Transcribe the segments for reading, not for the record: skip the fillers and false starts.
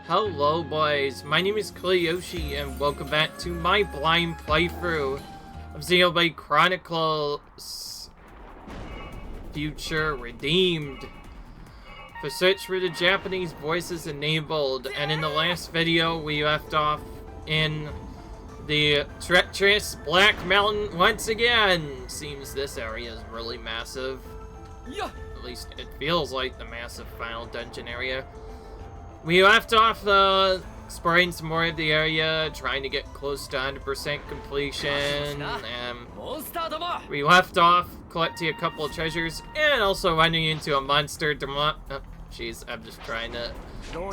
Hello boys, my name is Koyoshi and welcome back to my blind playthrough of Xenoblade Chronicles Future Redeemed. For search for the Japanese voices enabled, and in the last video we left off in the treacherous Black Mountain once again. Seems this area is really massive. At least it feels like the massive final dungeon area. We left off exploring some more of the area, trying to get close to 100% completion. We left off collecting a couple of treasures and also running into a monster. Oh, jeez, I'm just trying to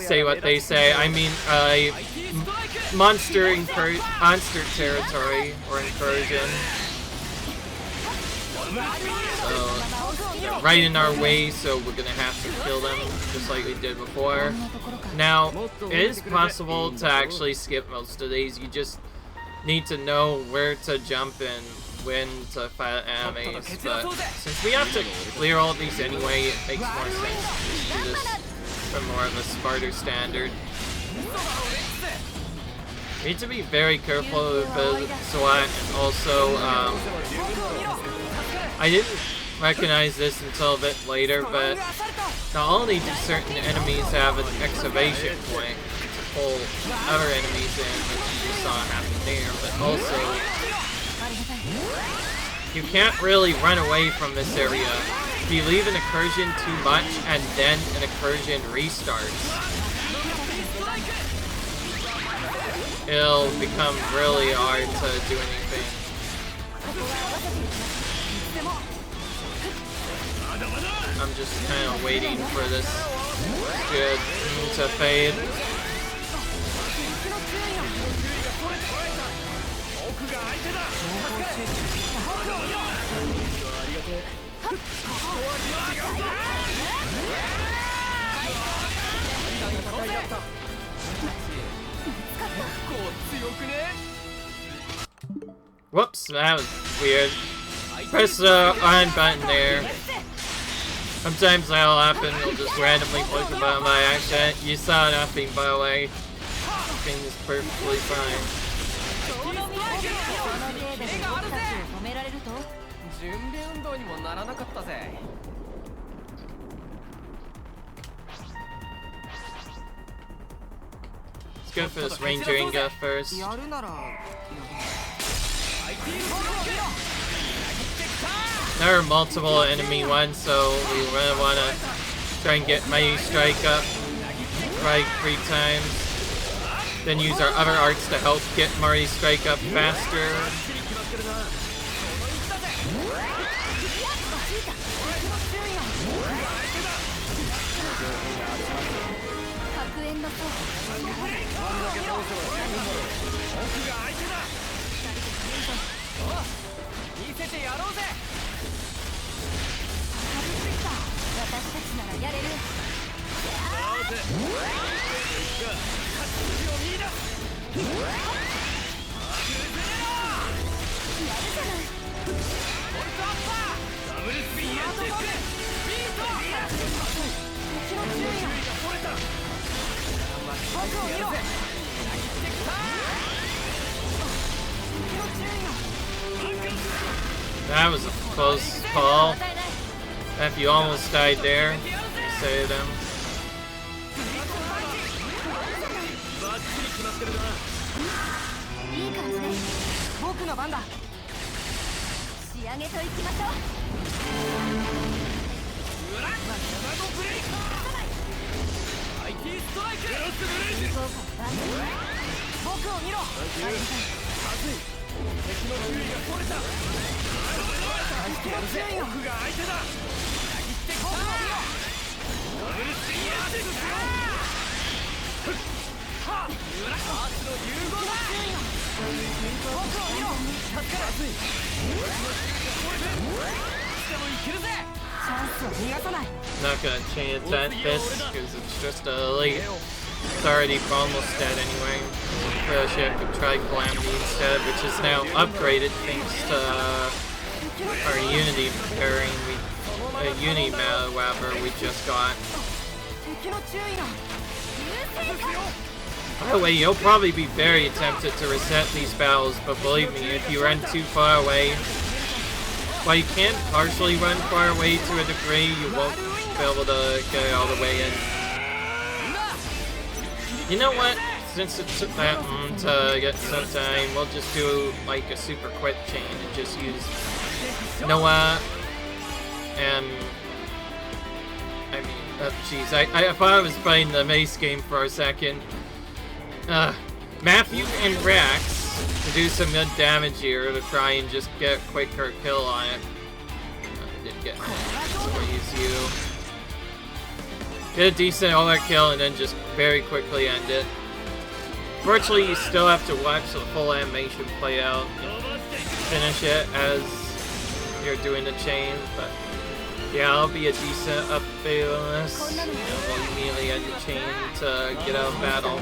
say what they say. I mean, monster territory or incursion. So they're right in our way, so we're gonna have to kill them just like we did before. Now, it is possible to actually skip most of these. You just need to know where to jump and when to fight enemies. But since we have to clear all of these anyway, it makes more sense to do this from more of a smarter standard. We need to be very careful with the SWAT, and also, I didn't recognize this until a bit later, but not only do certain enemies have an excavation point to pull other enemies in, which you saw happen there, but also you can't really run away from this area. If you leave an incursion too much and then an incursion restarts, it'll become really hard to do anything. I'm just kind of waiting for this good to fade. Whoops, that was weird. Press the on button there. Sometimes that'll happen, you'll just randomly push the button by accident. You saw nothing, by the way. Everything is perfectly fine. Let's go for this Ranger Inga first. There are multiple enemy ones, so we really want to try and get Mighty Strike up like 3 times. Then use our other arts to help get Mighty Strike up faster. That was a close call. If you almost died there, save them. Not gonna chance at this because it's just a elite. It's already almost dead anyway. Probably I could try Calamity instead, which is now upgraded thanks to our Unity pairing. Uni wrapper we just got. By the way, you'll probably be very tempted to reset these battles, but believe me, if you run too far away, while you can partially run far away to a degree, you won't be able to get all the way in. You know what? Since it took that long to get some time, we'll just do like a super quick chain and just use Noah and I mean, jeez, I thought I was playing the mace game for a second. Matthew and Rex to do some good damage here to try and just get a quicker kill on it. Didn't get it, so we'll use you. Get a decent overkill and then just very quickly end it. Fortunately, you still have to watch the full animation play out and finish it as you're doing the chain, but yeah, I'll be a decent update on this, and we'll immediately end the chain to get out of battle.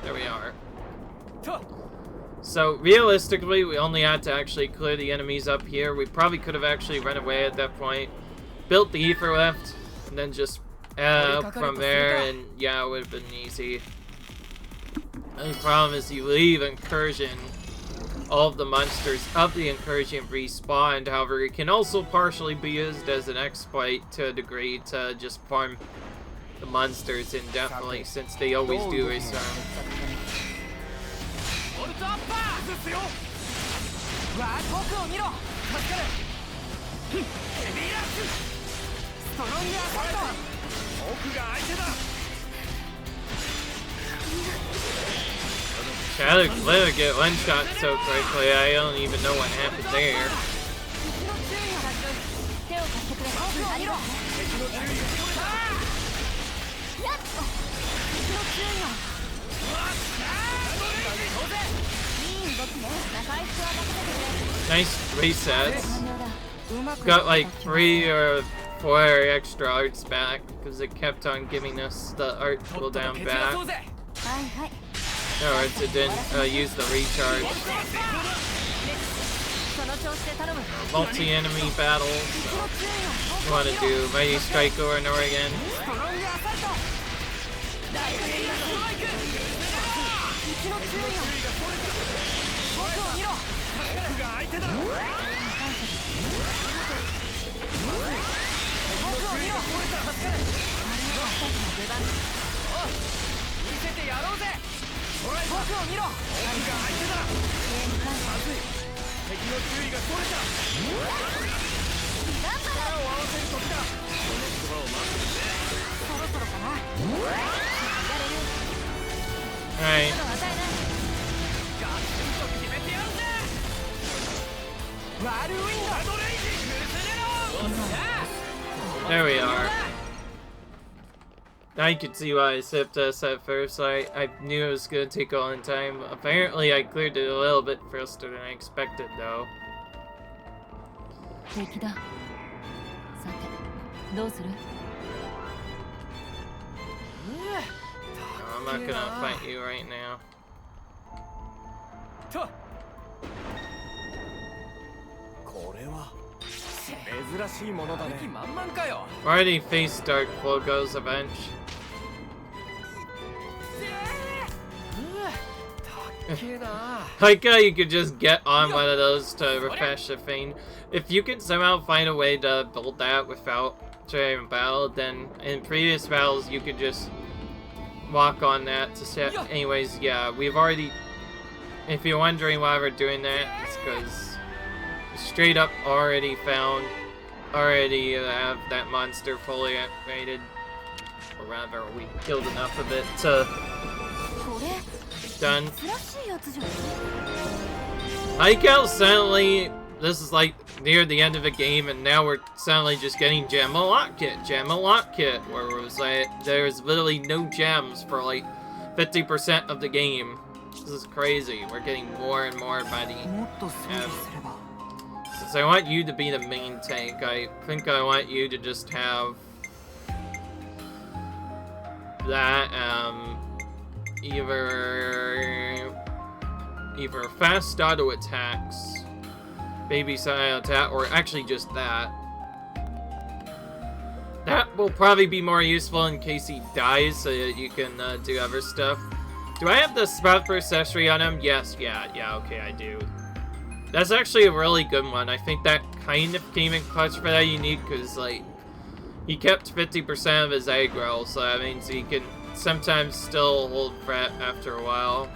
There we are. So, realistically, we only had to actually clear the enemies up here. We probably could have actually run away at that point, built the ether lift, and then just up from there, and yeah, it would have been easy. The only problem is you leave Incursion, all of the monsters of the Incursion respawned. However, it can also partially be used as an exploit to a degree to just farm the monsters indefinitely, since they always do return. Shadow Glitter get one shot so quickly, I don't even know what happened there. Nice resets. Got like 3 or 4 extra arts back because it kept on giving us the art cooldown back. No, it didn't use the recharge. Multi-enemy battles. So you want to do Mighty Strike over and over again. Alright. There we are. Now you can see why I sipped us at first. I knew it was going to take a long time. Apparently I cleared it a little bit faster than I expected though. I'm not gonna fight you right now. Already faced Dark Logos a bench. Like how you could just get on one of those to refresh the thing. If you can somehow find a way to build that without trying battle, then in previous battles you could just walk on that to set. Anyways, yeah, we've already. If you're wondering why we're doing that, it's because we straight up already have that monster fully activated, or rather, we killed enough of it to done. I like how suddenly this is like near the end of the game, and now we're suddenly just getting gem unlock kit, where it was like there's literally no gems for like 50% of the game. This is crazy. We're getting more and more by the end. Since I want you to be the main tank, I think I want you to just have that, either fast auto attacks, baby side attack, or actually just that. That will probably be more useful in case he dies, so that you can do other stuff. Do I have the Sprout Burst accessory on him? Yes, yeah, okay, I do. That's actually a really good one. I think that kind of came in clutch for that unique, because, like, he kept 50% of his aggro, so that means he can sometimes still hold threat after a while.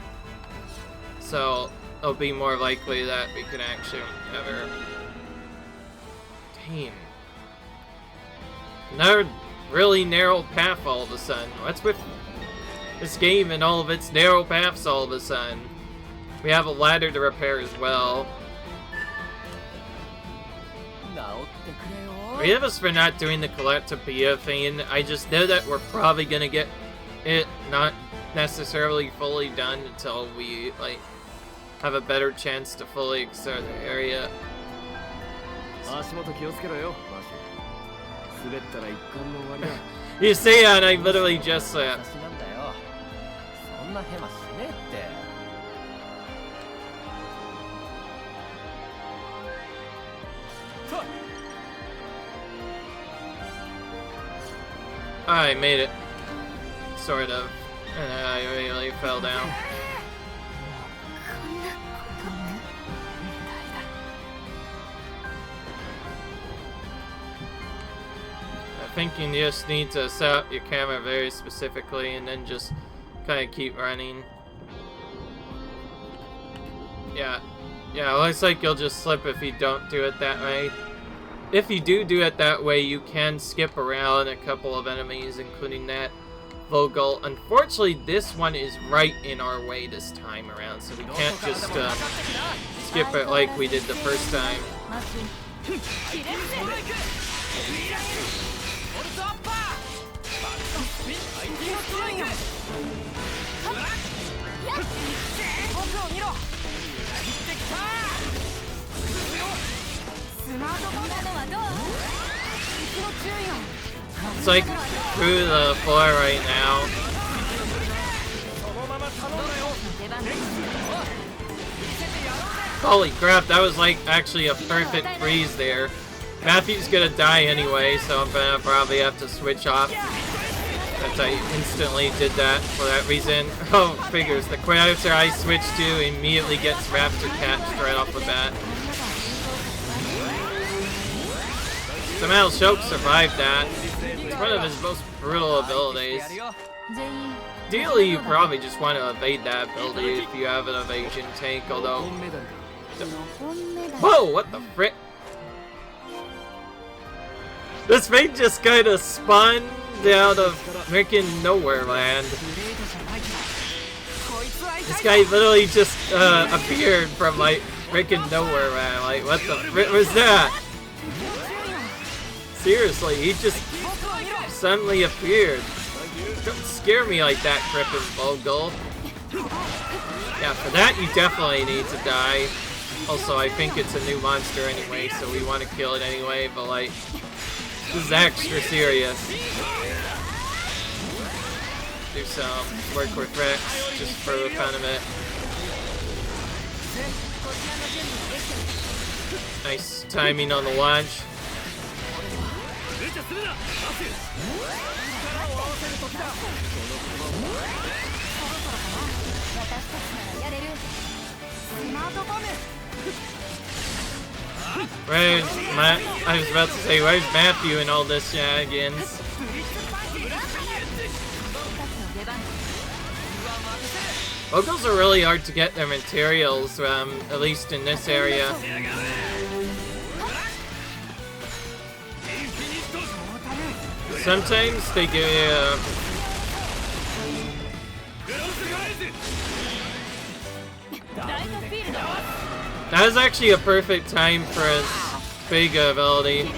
So, it'll be more likely that we can actually ever... Damn. Another really narrow path all of a sudden. What's with this game and all of its narrow paths all of a sudden? We have a ladder to repair as well. Forgive us for not doing the Collectopia thing. I just know that we're probably gonna get it not necessarily fully done until we, like, have a better chance to fully explore the area. You see, and I literally just said. I made it. Sort of. And I really fell down. I think you just need to set up your camera very specifically and then just kind of keep running. Yeah, it looks like you'll just slip if you don't do it that way. If you do it that way, you can skip around a couple of enemies, including that Vogel. Unfortunately, this one is right in our way this time around, so we can't just skip it like we did the first time. It's like through the floor right now. Holy crap, that was like actually a perfect freeze there. Matthew's gonna die anyway, so I'm gonna probably have to switch off. Since I instantly did that for that reason. Oh, figures. The character I switched to immediately gets Raptor catched right off the bat. Somehow Shoke survived that. It's one of his most brutal abilities. Ideally, you probably just want to evade that ability if you have an evasion tank, although... Whoa, what the frick? This thing just kind of spun out of freaking nowhere land. This guy literally just appeared from like freaking nowhere land. Like, what the frick was that? Seriously, he just suddenly appeared. Don't scare me like that, Crippen Vogel. Yeah, for that you definitely need to die. Also, I think it's a new monster anyway, so we want to kill it anyway, but like, this is extra serious. Do some work with Rex, just for the fun of it. Nice timing on the launch. Where's I was about to say, where's Matthew and all this shenanigans? Vocals are really hard to get their materials, at least in this area. Sometimes they give you that was actually a perfect time for his big ability.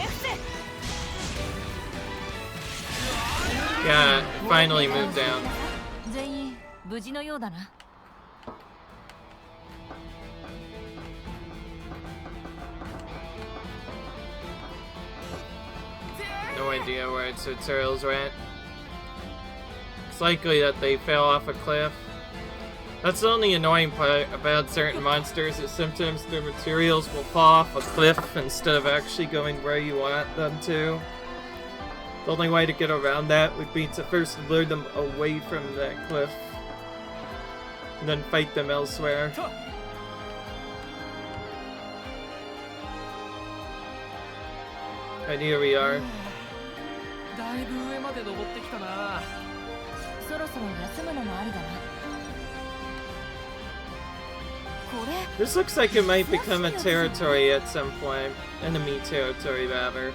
Yeah, finally moved down. No idea where its tutorials are at. It's likely that they fell off a cliff. That's the only annoying part about certain monsters, is sometimes their materials will fall off a cliff instead of actually going where you want them to. The only way to get around that would be to first lure them away from that cliff, and then fight them elsewhere. And here we are. This looks like it might become a territory at some point. Enemy territory, rather.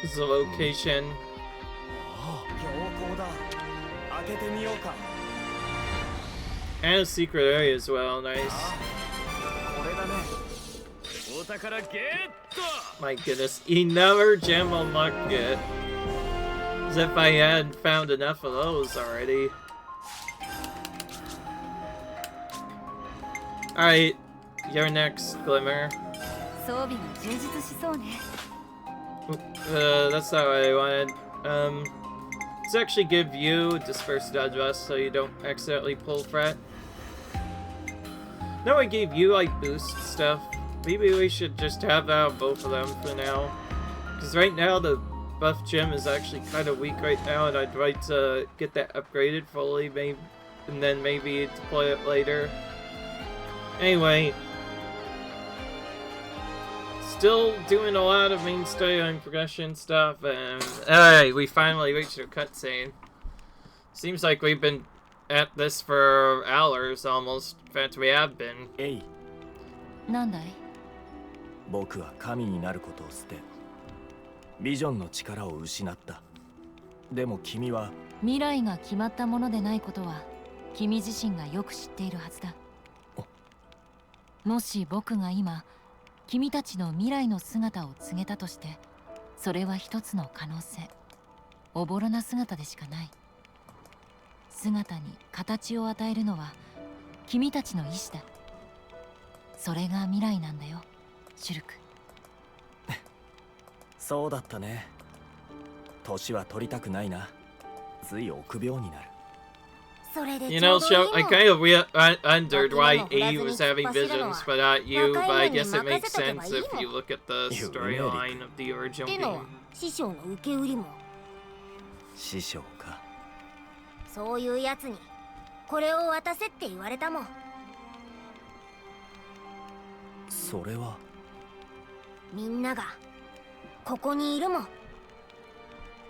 This is the location. And a secret area as well, nice. My goodness, another gem unlocked it. As if I had found enough of those already. Alright, you're next, Glimmer. That's not what I wanted. Let's actually give you Disperse Dodge Vest so you don't accidentally pull Fret. No, I gave you like boost stuff. Maybe we should just have that on both of them for now. Because right now the buff gem is actually kind of weak right now, and I'd like to get that upgraded fully, maybe, and then maybe deploy it later. Anyway. Still doing a lot of main storyline progression stuff, and alright, we finally reached a cutscene. Seems like we've been at this for hours almost. In fact, we have been. Hey. なんだい? 僕は神になることを捨て、ビジョンの力を失った。でも君は未来が決まったものでないことは君自身がよく知っているはずだ。もし僕が今 君たちの未来の姿を告げたとして、それは一つの可能性。おぼろな姿でしかない。姿に形を与えるのは君たちの意志だ。それが未来なんだよ、シュルク。そうだったね。年は取りたくないな。つい臆病になる。You know, so I kind of wondered why A was having visions but not you, but I guess it makes sense if you look at the storyline of the original game. 師匠か。そういうやつにこれを渡せって言われたもん。それはみんながここにいるもん。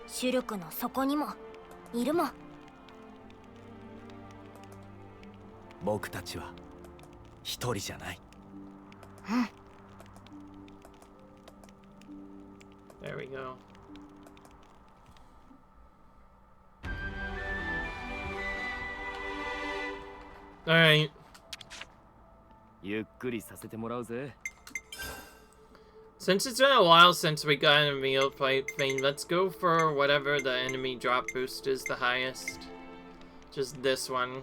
シュルクの底にもいるもん。 僕たちは一人じゃない。There we go. All right. ゆっくりさせてもらうぜ。Since it's been a while since we got a meal fight thing, let's go for whatever the enemy drop boost is the highest. Just this one.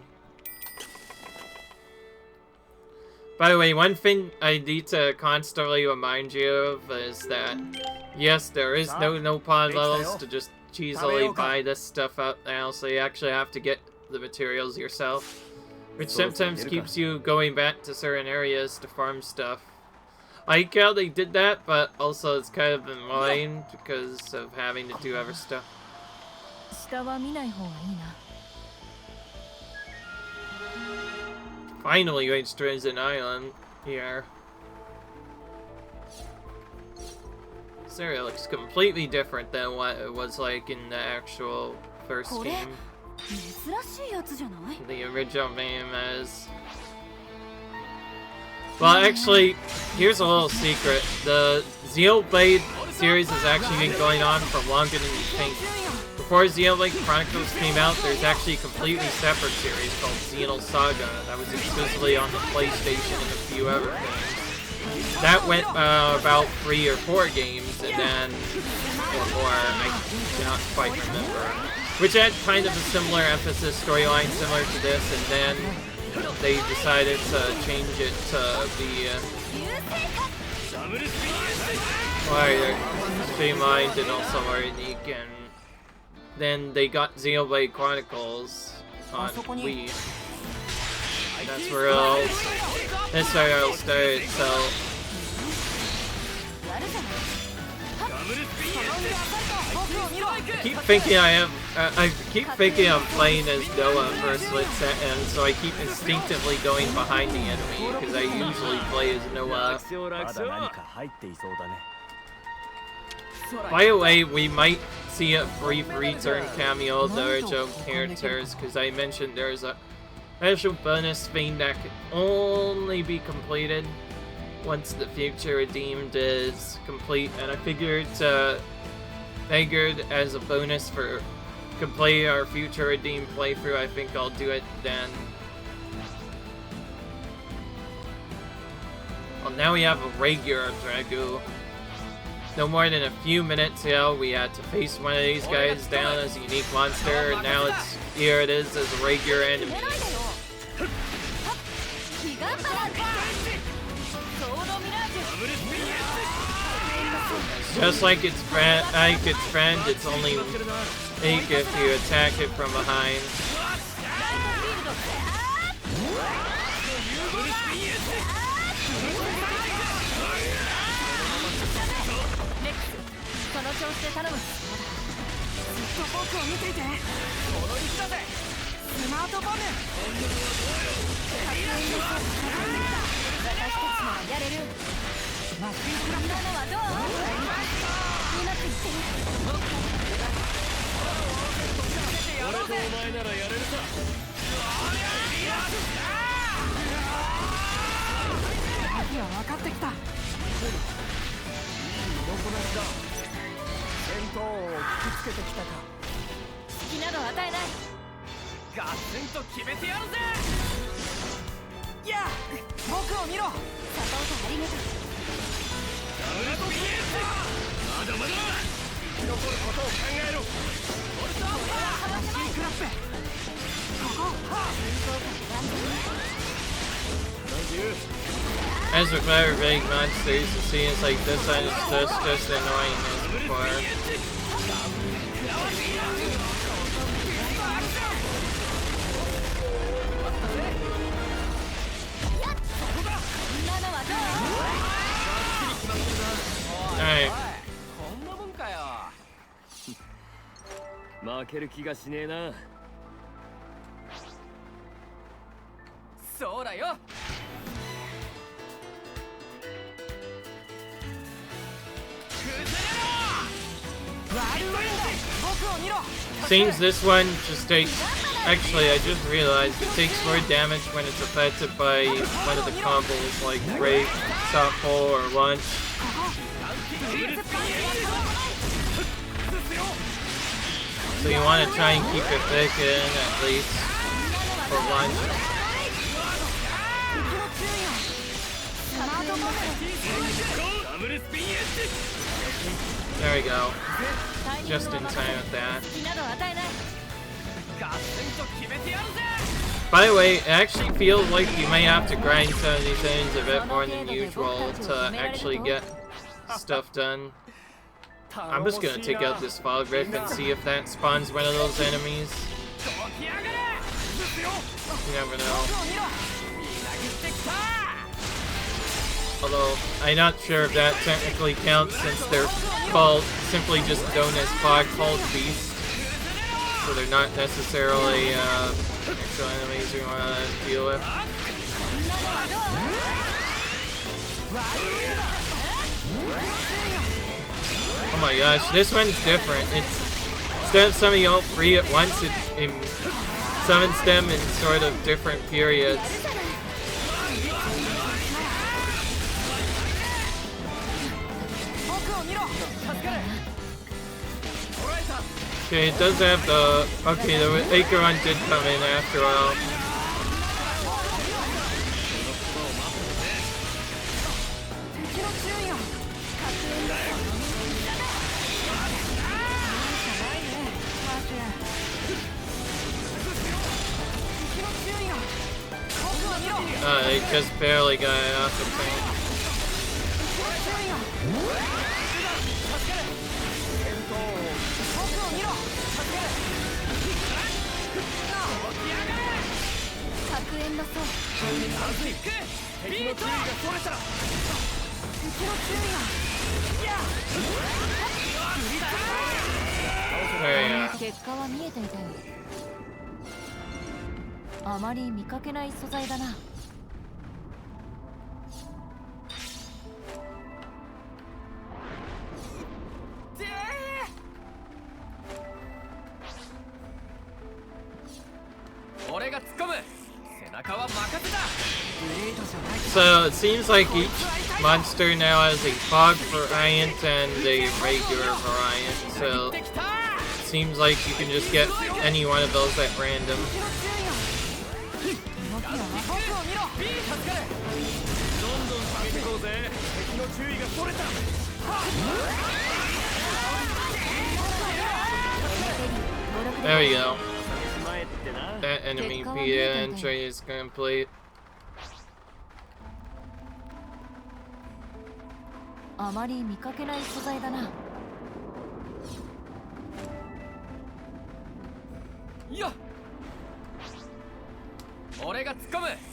By the way, one thing I need to constantly remind you of is that, yes, there is no pod levels to just easily buy this stuff out now, so you actually have to get the materials yourself, which sometimes keeps you going back to certain areas to farm stuff. I like how they did that, but also it's kind of annoying because of having to do other stuff. Finally reached Risen Island here. This area looks completely different than what it was like in the actual first game. The original game is... Well, actually, here's a little secret. The Xenoblade series has actually been going on for longer than you think. Before Xenoblade Chronicles came out, there's actually a completely separate series called Xenoblade Saga that was exclusively on the PlayStation and a few other things. That went about 3 or 4 games, and then, or more, I cannot quite remember. Which had kind of a similar emphasis storyline, similar to this, and then they decided to change it to the... Why? streamlined and also more unique, and then they got Xenoblade Chronicles on Wii. That's where I'll start, so I keep thinking I'm playing as Noah for a split second, so I keep instinctively going behind the enemy, because I usually play as Noah. By the way, we might see a brief return cameo of the original characters, because I mentioned there's a special bonus thing that can only be completed once the Future Redeemed is complete, and I figured as a bonus for completing our Future Redeemed playthrough, I think I'll do it then. Well, now we have a regular Dragu. No more than a few minutes ago, we had to face one of these guys down as a unique monster, and now here it is as a regular enemy. Just like its friend, it's only weak if you attack it from behind. As with other big monsters, it seems like this one is just annoying as before. Alright. Seems this one just takes... Actually, I just realized it takes more damage when it's affected by one of the combos, like Break, Soft Pull, or Lunge. So you want to try and keep it thick in, at least, for Lunge. There we go. Just in time with that. By the way, it actually feels like you may have to grind some of these things a bit more than usual to actually get stuff done. I'm just gonna take out this fog rift and see if that spawns one of those enemies. You never know. Although, I'm not sure if that technically counts since they're called, simply just known as fog-called beasts. So they're not necessarily actual enemies we want to deal with. Oh my gosh, this one's different. It's, instead of summoning all three at once, it summons them in sort of different periods. Okay, it does have the... Okay, the Acheron did come in after all. It just barely got it off the tank. 結果は見えていたよ。あまり見かけない素材だな。So it seems like each monster now has a fog variant and a regular variant, so it seems like you can just get any one of those at random. There we go. That enemy PA entry is complete. あまり見かけない素材だな。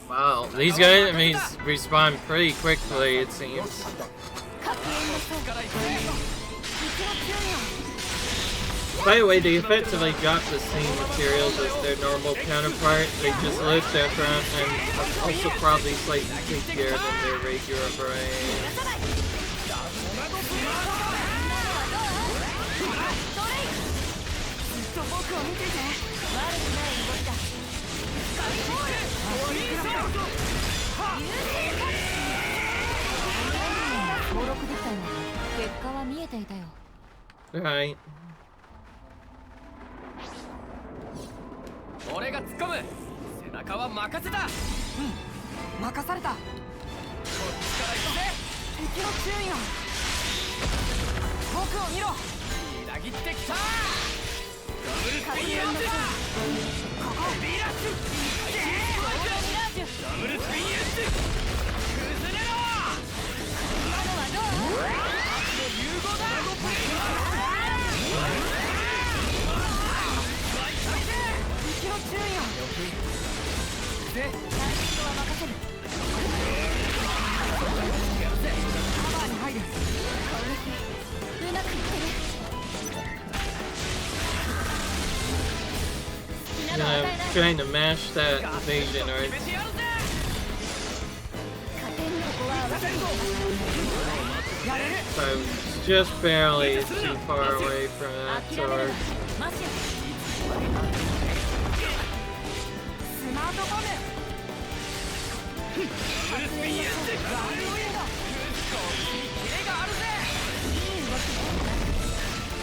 Wow, these enemies respawn pretty quickly, it seems. By the way, they effectively drop the same materials as their normal counterpart. They just lift their front and also probably slightly stickier than their regular variant. Right. 俺が突っ込む。背中は任せた。任された。こっちから行くぜ。敵の注意が。僕を見ろ。裏切ってきた。ダブルスピンヤンチ。ここビラス。ダブルスピンヤンチ。崩れろ。今のはどう？融合だ。敵の注意が。で、タイミングは任せる。カバーに入る。攻撃うまくいってる。Yeah, I'm trying to mash that evasion, right? So I was just barely too far away from that sword.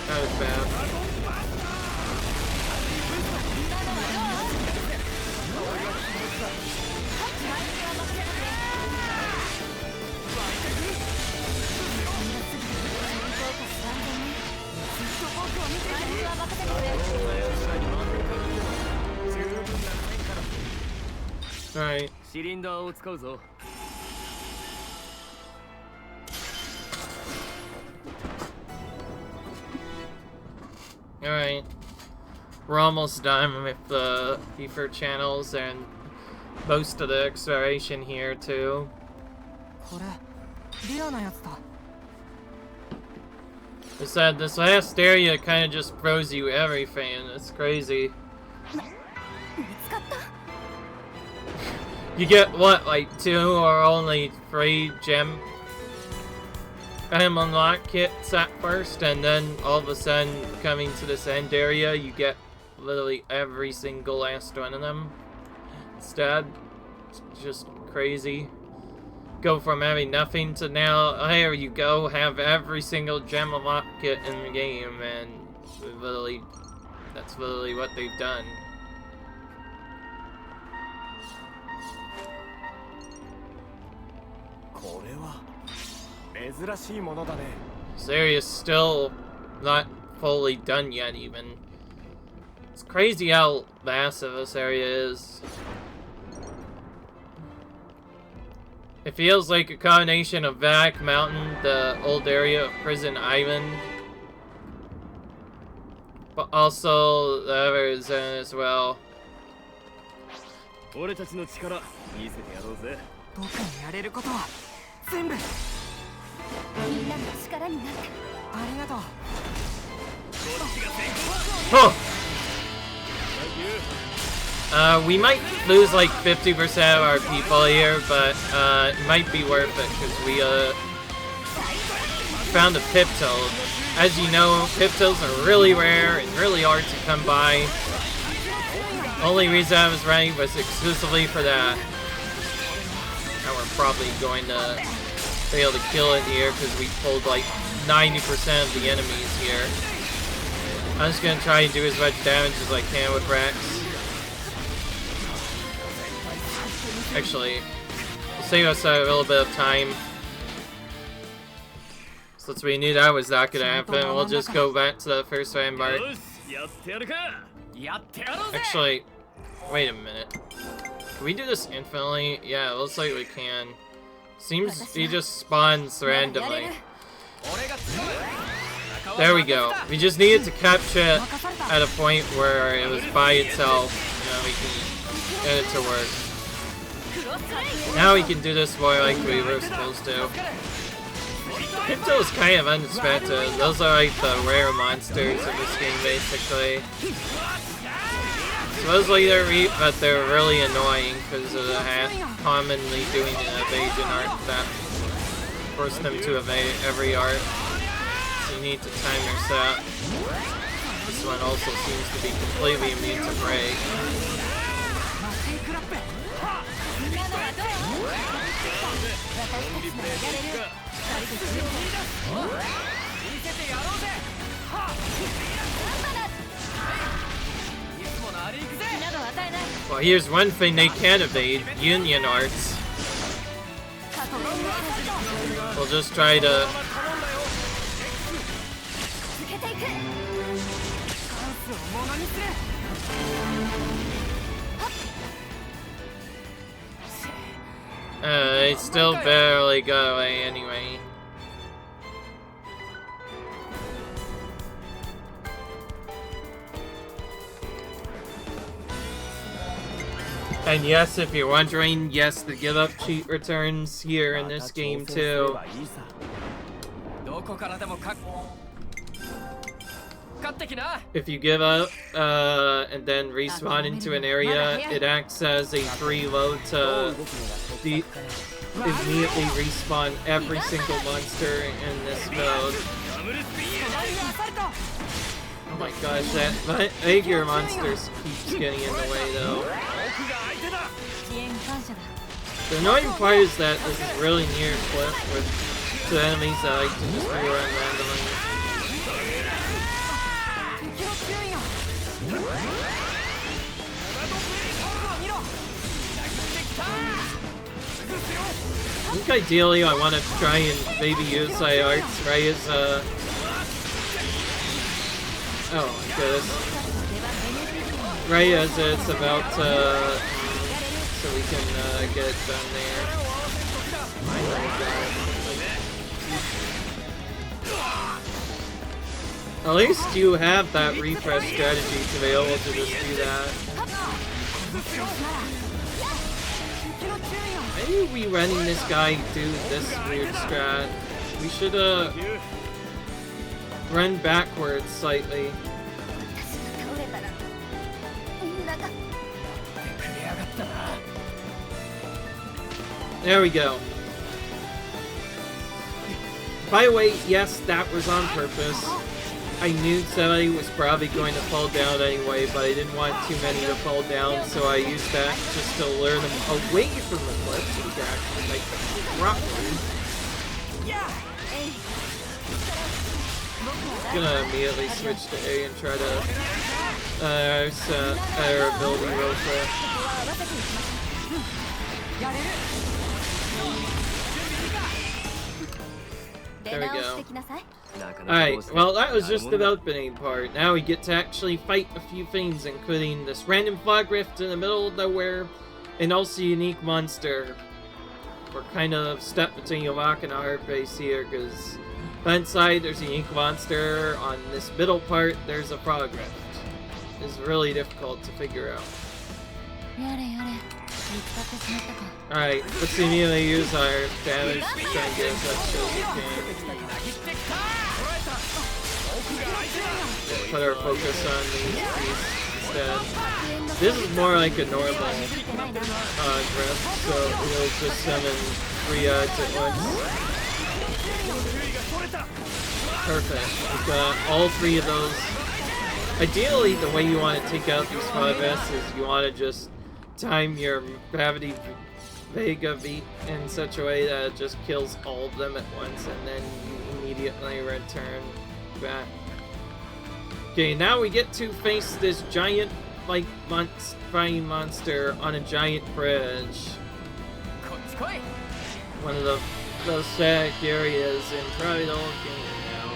That was bad. Alright. Alright. We're almost done with the ether channels and most of the exploration here too. I said this last area kind of just throws you everything. It's crazy. You get what, like 2 or only 3 gem unlock kits at first, and then all of a sudden, coming to this end area, you get literally every single last one of them. Instead, it's just crazy. Go from having nothing to now, here you go, have every single gem unlock kit in the game, and literally, that's literally what they've done. This area's still not fully done yet, even. It's crazy how massive this area is. It feels like a combination of Vac Mountain, the old area of Prison Island, but also the other zone as well. 俺たちの力見せてやろうぜ。僕にやれることは全部。みんなの力になってありがとう。 We might lose like 50% of our people here, but it might be worth it because we found a Piptoad. As you know, Piptoads are really rare and really hard to come by. Only reason I was running was exclusively for that. Now we're probably going to fail to kill it here because we pulled like 90% of the enemies here. I'm just gonna try and do as much damage as I can with Rex. Actually, to save us a little bit of time, since we knew that was not gonna happen, we'll just go back to the first landmark. Actually, wait a minute. Can we do this infinitely? Yeah, it looks like we can. Seems he just spawns randomly. There we go. We just needed to capture it at a point where it was by itself. You know, we can get it to work. Now we can do this more like we were supposed to. Pipto is kind of unexpected. Those are like the rare monsters of this game, basically. Supposedly they're weak, but they're really annoying because of the commonly doing an evasion art that force them to evade every art. So you need to time your set. This one also seems to be completely immune to break. Well, here's one thing they can evade, union arts. We'll just try to... they still barely got away anyway. And yes, if you're wondering, yes, the give up cheat returns here in this game too. If you give up and then respawn into an area, it acts as a preload to immediately respawn every single monster in this mode. Oh my gosh, that Aegir monsters keeps getting in the way though. The annoying part is that this is really near a cliff with two enemies that like to just rerun randomly. I think ideally I want to try and maybe use my arts right as oh my goodness. Right as it's about to so we can get it done there. At least you have that refresh strategy to be able to just do that. Why are we running this guy do this weird strat? We should run backwards slightly. There we go. By the way, yes, that was on purpose. I knew somebody was probably going to fall down anyway, but I didn't want too many to fall down, so I used that just to lure them away from the cliff so we could actually make them properly. I'm gonna immediately switch to A and try to set our ability real quick. There we go. Alright, well that was just the opening part. Now we get to actually fight a few things, including this random fog rift in the middle of nowhere, and also a unique monster. We're kind of stuck between a rock and a hard place here, because on one side there's a unique monster, on this middle part there's a fog rift. It's really difficult to figure out. Alright, let's immediately use our damage to try and get as much as we can. Put our focus on these beasts instead. This is more like a normal grip, so we'll just summon 3 odds at once. Perfect. We've got all 3 of those. Ideally, the way you want to take out these 5S is you want to just time your gravity Vega beat in such a way that it just kills all of them at once, and then you immediately return back. Okay, now we get to face this giant, like, flying monster on a giant bridge. One of the most static areas in probably the whole game now.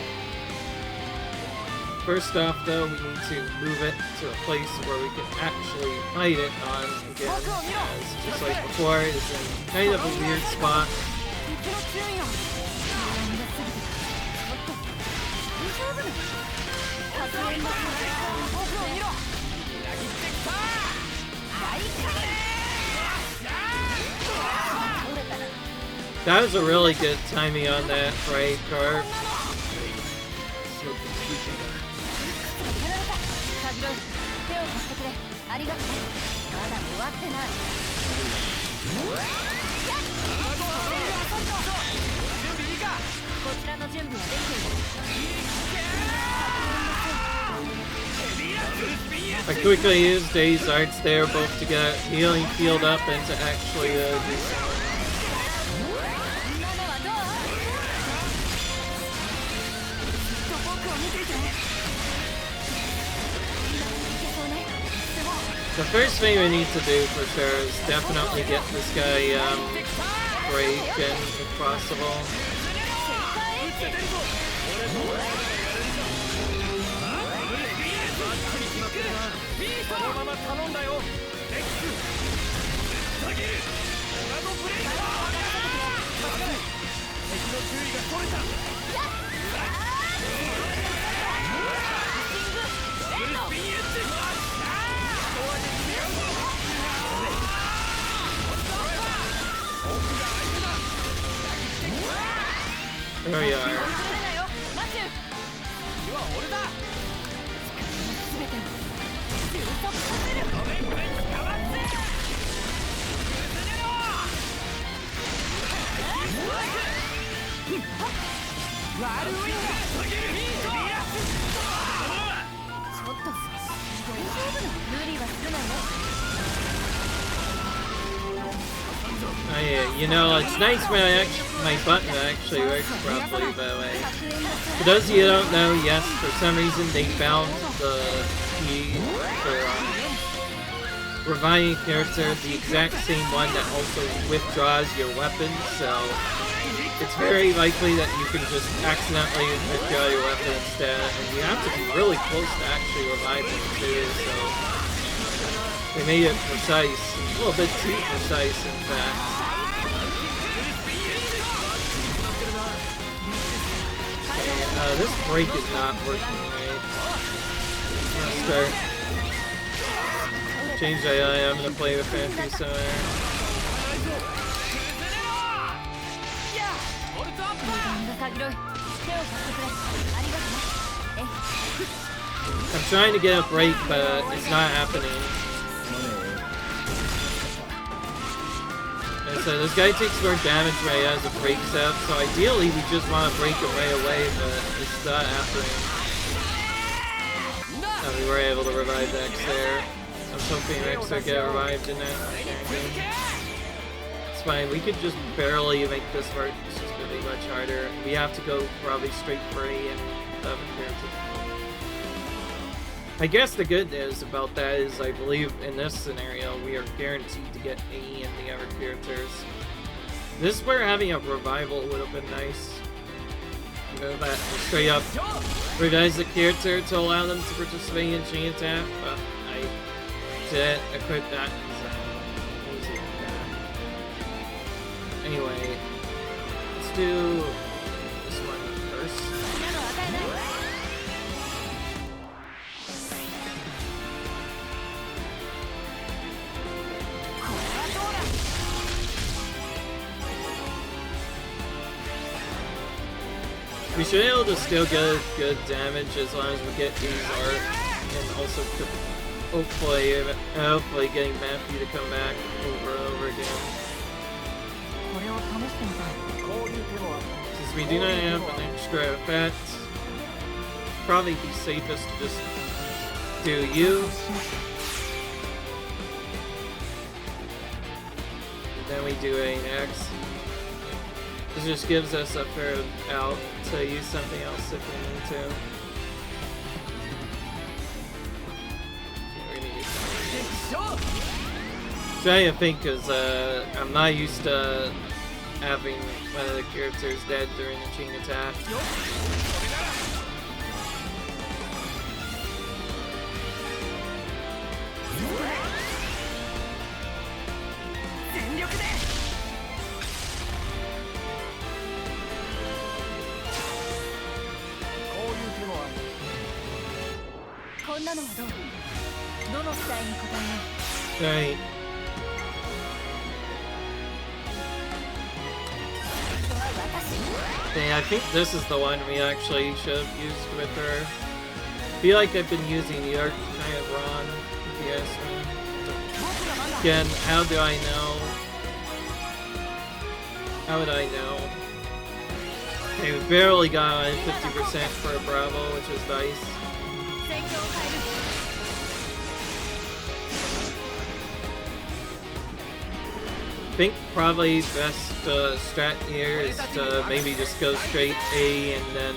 First off, though, we need to move it to a place where we can actually fight it on again, as just like before, it's in kind of a weird spot. That was a really good timing on that right card. I quickly used Dave's arts there both to get healing field up and to actually do something. The first thing we need to do for sure is definitely get this guy breaking if possible. There we are. Oh yeah, you know, it's nice when my button actually works properly, by the way. For those of you who don't know, yes, for some reason they found the key for reviving character, the exact same one that also withdraws your weapon, so it's very likely that you can just accidentally withdraw your weapon instead, and you have to be really close to actually revive them too, so they made it precise, a little bit too precise in fact. This break is not working right. I'm gonna start. Change AI, I'm gonna play with Fantasy somewhere. I'm trying to get a break, but it's not happening. So this guy takes more damage when he has a break set, so ideally we just want to break him right away, but it's not happening. And we were able to revive Rex there. I was hoping Rex would get revived in it. It's fine, we could just barely make this work. It's just going to be much harder. We have to go probably straight for A and character. I guess the good news about that is I believe in this scenario we are guaranteed to get A in the other characters. This is where having a revival would have been nice. You know, that straight up revives the character to allow them to participate in chain attack, but I did equip that, so easy like that. Anyway, let's do this one first. We should be able to still get good damage as long as we get these art, and also hopefully getting Matthew to come back over and over again. Since we do not have an extra effect, probably be safest to just do you. Then we do a next. This just gives us a fair out to use something else if we need to. We're gonna use something. Trying to think, because I'm not used to having one of the characters dead during a chain attack. Right. Yeah, I think this is the one we actually should have used with her. I feel like I've been using the art kind of wrong, if you ask me. Again, how do I know? How would I know? Okay, we barely got 50% for a Bravo, which is nice. I think probably best strat here is to maybe just go straight A and then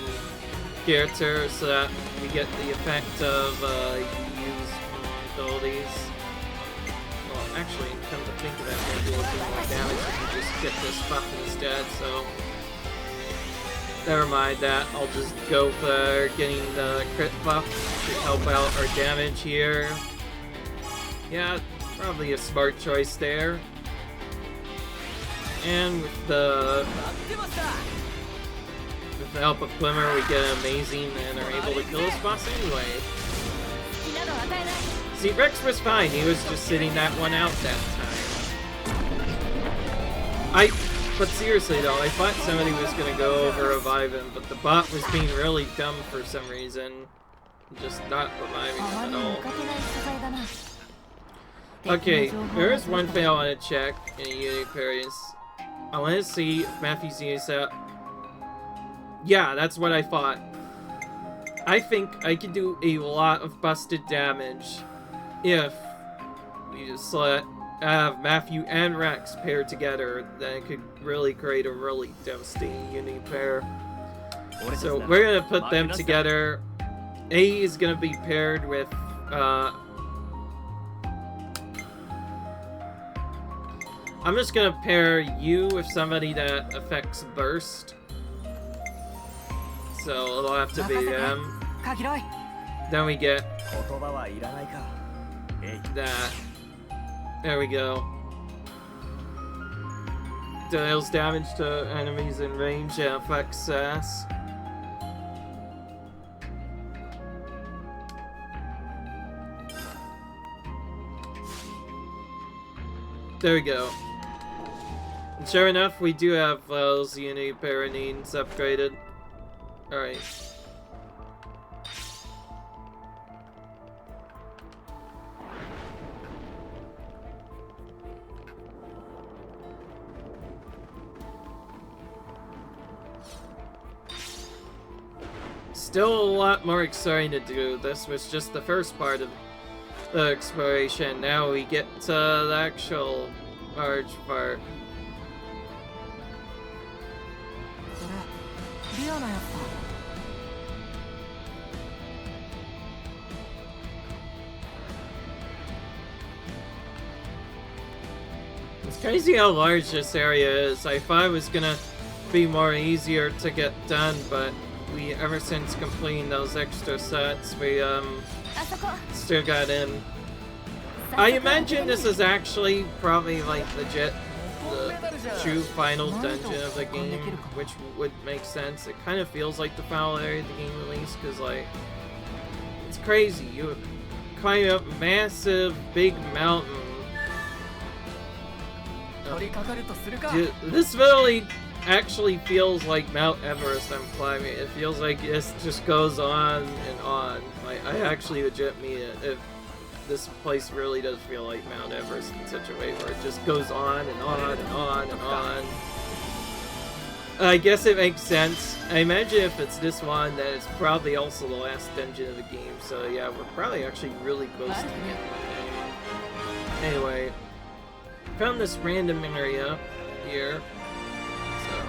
character so that we get the effect of use abilities. Well, actually, come to think of it, maybe we'll do more damage if we just get this buff instead, so never mind that. I'll just go for getting the crit buff to help out our damage here. Yeah, probably a smart choice there. And with the help of Glimmer, we get amazing and are able to kill this boss anyway. See, Rex was fine. He was just sitting that one out that time. But seriously though, I thought somebody was gonna go over revive him, but the bot was being really dumb for some reason. Just not reviving him at all. Okay, there is one thing I want to check in a unit appearance. I want to see if Matthew's unit set. Yeah, that's what I thought. I think I could do a lot of busted damage if we just have Matthew and Rex paired together. Then it could really create a really devastating unity pair. So we're gonna put them together. A is gonna be paired with I'm just gonna pair you with somebody that affects burst. So it'll have to be them. Then we get that. There we go. Deals damage to enemies in range and affects sass. There we go. And sure enough, we do have those unity pair needs upgraded. Alright. Still a lot more exciting to do. This was just the first part of the exploration. Now we get to the actual large part. It's crazy how large this area is. I thought it was gonna be more easier to get done, but we, ever since completing those extra sets, we still got in. I imagine this is actually probably like legit the true final dungeon of the game, which would make sense. It kind of feels like the final area of the game release, because like it's crazy. You climb up massive big mountain. Dude, this really actually feels like Mount Everest I'm climbing. It feels like it just goes on and on. Like, I actually legit mean it. If this place really does feel like Mount Everest in such a way where it just goes on and on and on and on. I guess it makes sense. I imagine if it's this one, then it's probably also the last dungeon of the game. So yeah, we're probably actually really close to the end of the game. Anyway, found this random area here. So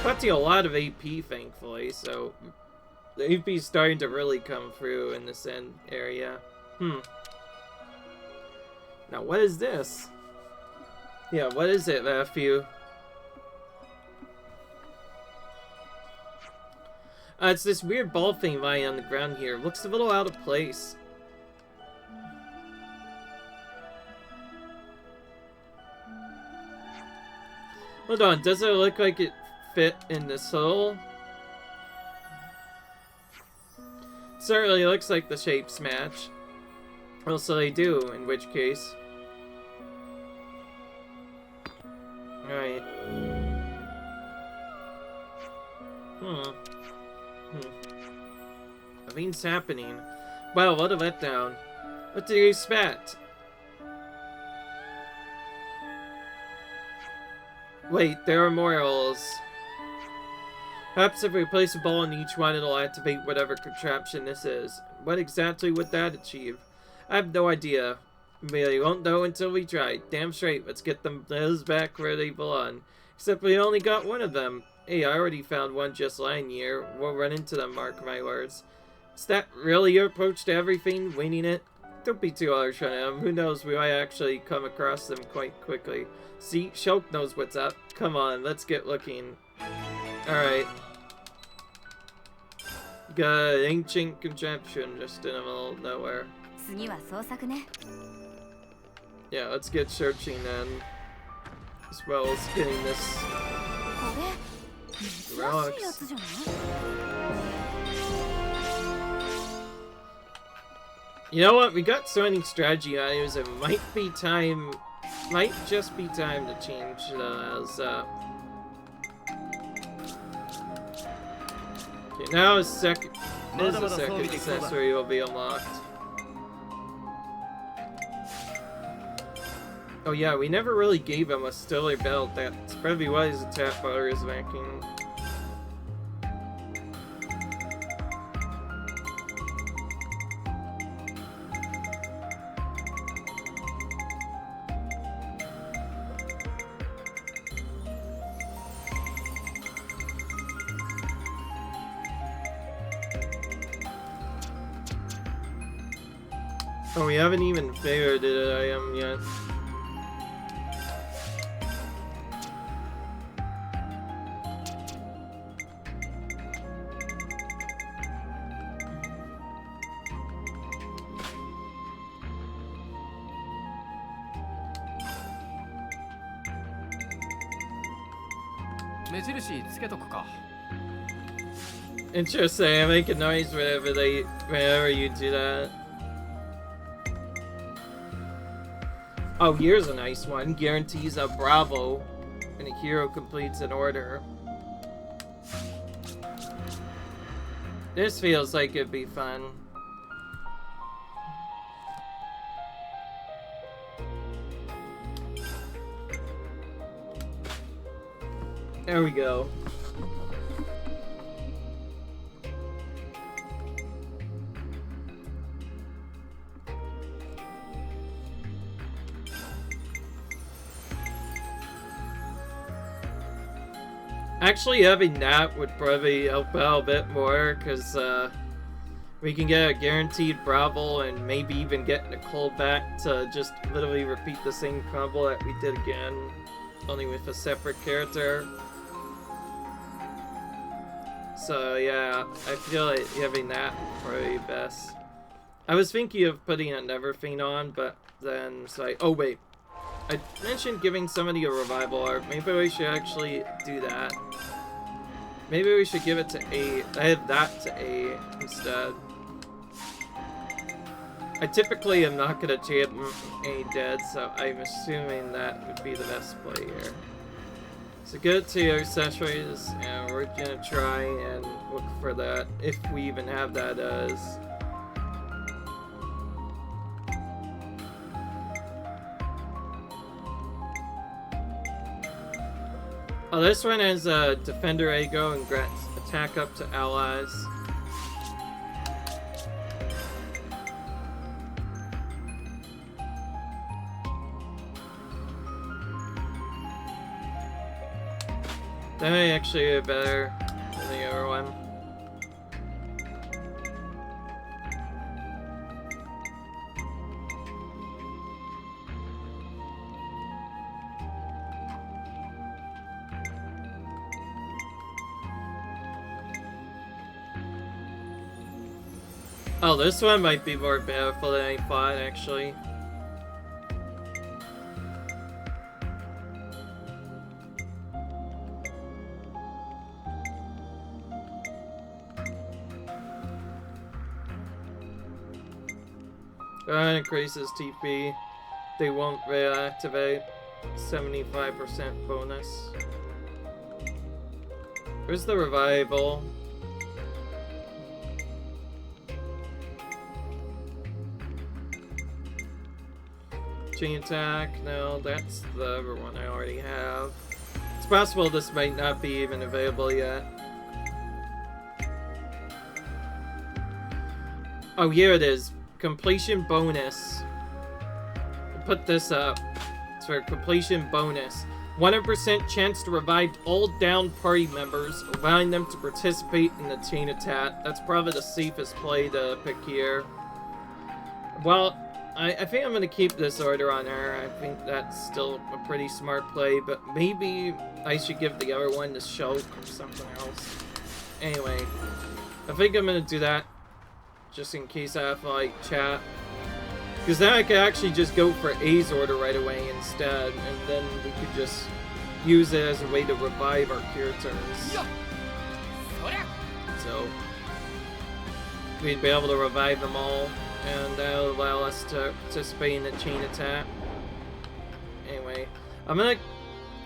collecting a lot of AP, thankfully. So the AP is starting to really come through in this end area. Now what is this? Yeah, what is it, Matthew? It's this weird ball thing lying on the ground here. Looks a little out of place. Hold on, does it look like it fit in this hole? It certainly looks like the shapes match. Also they do, in which case. Alright. Nothing's happening. Wow, what a letdown. What did you expect? Wait, there are more holes. Perhaps if we place a ball in each one, it'll activate whatever contraption this is. What exactly would that achieve? I have no idea. We won't know until we try. Damn straight, let's get them those back where they belong. Except we only got one of them. Hey, I already found one just lying here. We'll run into them, mark my words. Is that really your approach to everything? Winging it? Don't be too harsh on him. Who knows, we might actually come across them quite quickly. See, Shulk knows what's up. Come on, let's get looking. Alright. Got an ancient contraption just in the middle of nowhere. Yeah, let's get searching then. As well as getting this relics. You know what? We got so many strategy items, it might just be time to change those up. Okay, now the second accessory will be unlocked. Oh yeah, we never really gave him a stellar belt. That's probably why his attack bar is lacking. Oh, we haven't even figured it I am yet. Interesting, I make a noise whenever you do that. Oh, here's a nice one. Guarantees a Bravo and a hero completes an order. This feels like it'd be fun. There we go. Actually, having that would probably help out a bit more, because we can get a guaranteed Bravo and maybe even get Nicole back to just literally repeat the same combo that we did again, only with a separate character. So yeah, I feel like having that would probably be best. I was thinking of putting a Neverthing on, but then it's like, oh wait. I mentioned giving somebody a revival art. Maybe we should actually do that. Maybe we should give it to A. I had that to A instead. I typically am not going to champ A dead, so I'm assuming that would be the best play here. So go to accessories, and we're gonna try and look for that, if we even have that as. Oh, this one has a Defender Ego and grants attack up to allies. That may actually be better than the other one. Oh, this one might be more powerful than I thought, actually. Increases TP. They won't reactivate. 75% bonus. Where's the revival? Chain attack? No, that's the other one I already have. It's possible this might not be even available yet. Oh, here it is. Completion bonus. I'll put this up. It's for completion bonus. 100% chance to revive all downed party members, allowing them to participate in the chain attack. That's probably the safest play to pick here. Well, I think I'm going to keep this order on her. I think that's still a pretty smart play, but maybe I should give the other one to Shulk or something else. Anyway, I think I'm going to do that. Just in case I have to, like, chat. Because then I could actually just go for A's order right away instead, and then we could just use it as a way to revive our curators. So, we'd be able to revive them all, and that'll allow us to participate in the chain attack. Anyway,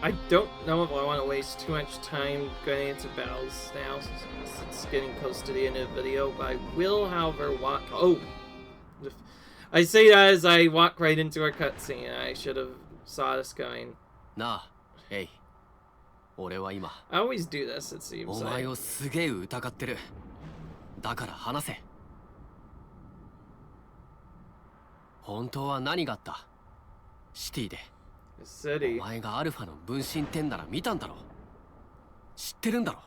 I don't know if I want to waste too much time going into battles now, since it's getting close to the end of the video, but I will, however, walk... Oh! I say that as I walk right into a cutscene. I should have saw this going. Nah, hey. I always do this, it seems like. The city. お前がアルファの分身天なら見たんだろ。知ってるんだろ。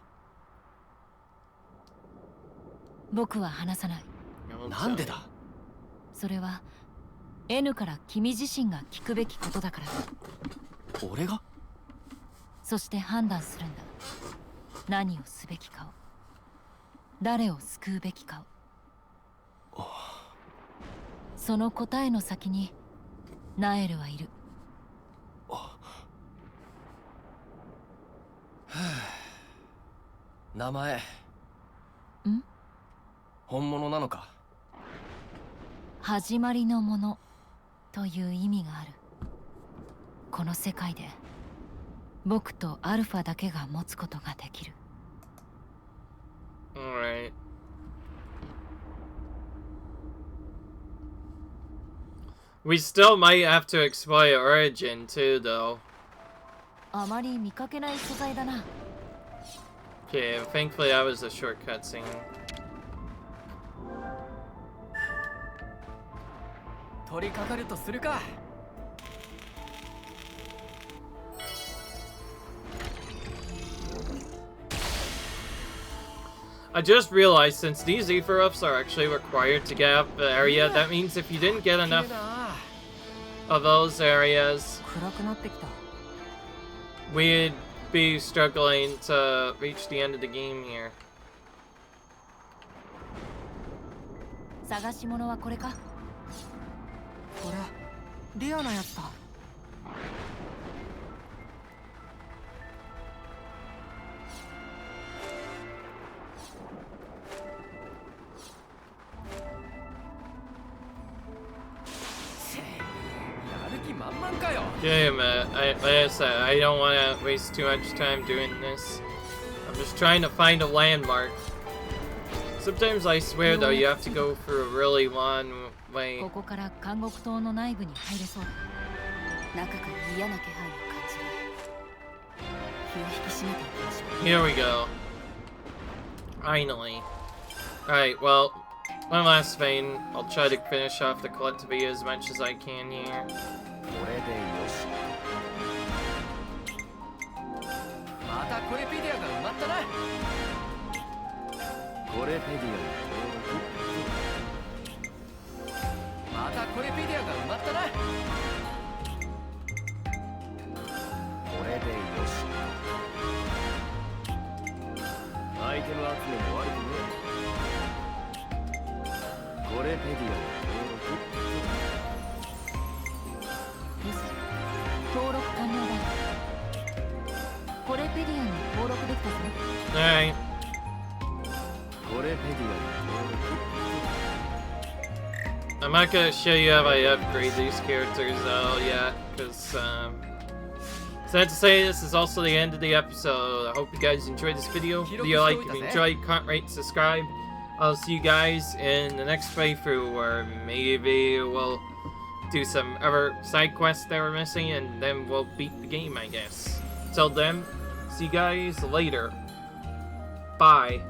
僕は話さない。なんでだ。それは N から君自身が聞くべきことだから。俺が？そして判断するんだ。何をすべきかを。誰を救うべきかを。その答えの先にナエルはいる。名前。ん？本物なのか？始まりのものという意味がある。この世界で僕とアルファだけが持つことができる。Alright. We still might have to explore Origin too, though. あまり見かけない素材だな。Okay, thankfully that was a short cutscene. 取り掛かるとするか。I just realized since these Aether-Ups are actually required to get up the area, that means if you didn't get enough of those areas, we'd be struggling to reach the end of the game here. 探し物はこれか？これレアなやつだ。やる気満々 Damn it. Like I said, I don't want to waste too much time doing this. I'm just trying to find a landmark. Sometimes I swear though, you have to go through a really long way. Here we go. Finally. Alright, well, one last vein. I'll try to finish off the collectivity as much as I can here. Alright. I'm not gonna show you how I upgrade these characters though yet, because sad to say, this is also the end of the episode. I hope you guys enjoyed this video. If you like, if you enjoyed, comment, rate, subscribe. I'll see you guys in the next playthrough, where maybe we'll do some other side quests that we're missing, and then we'll beat the game, I guess. Till then, see you guys later. Bye.